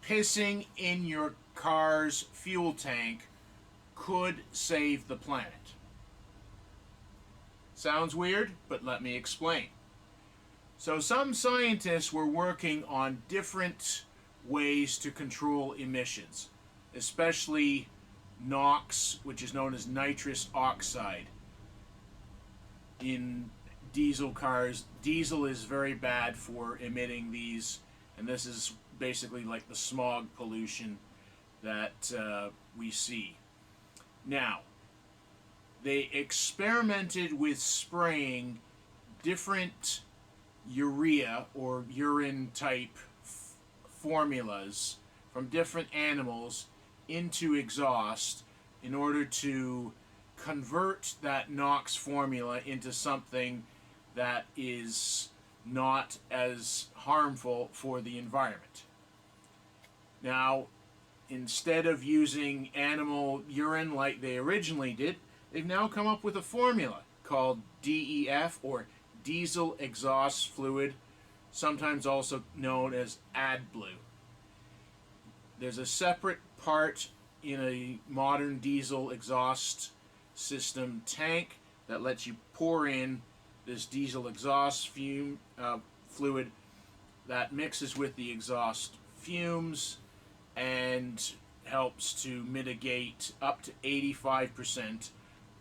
pissing in your car's fuel tank could save the planet. Sounds weird, but let me explain. So some scientists were working on different ways to control emissions, especially NOx, which is known as nitrous oxide. In diesel cars, diesel is very bad for emitting these, and this is basically like the smog pollution that we see. Now, they experimented with spraying different urea or urine type formulas from different animals into exhaust in order to convert that NOx formula into something that is not as harmful for the environment. Now, instead of using animal urine like they originally did, they've now come up with a formula called DEF, or diesel exhaust fluid, sometimes also known as AdBlue. There's a separate part in a modern diesel exhaust system tank that lets you pour in this diesel exhaust fluid that mixes with the exhaust fumes and helps to mitigate up to 85%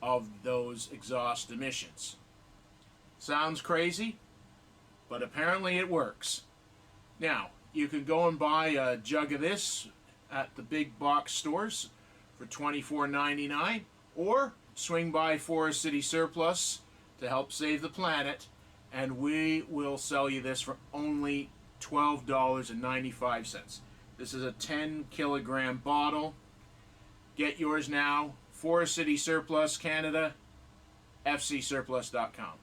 of those exhaust emissions. Sounds crazy, but apparently it works. Now, you can go and buy a jug of this at the big box stores for $24.99, or swing by Forest City Surplus to help save the planet, and we will sell you this for only $12.95. This is a 10 kilogram bottle. Get yours now. Forest City Surplus Canada, fcsurplus.com.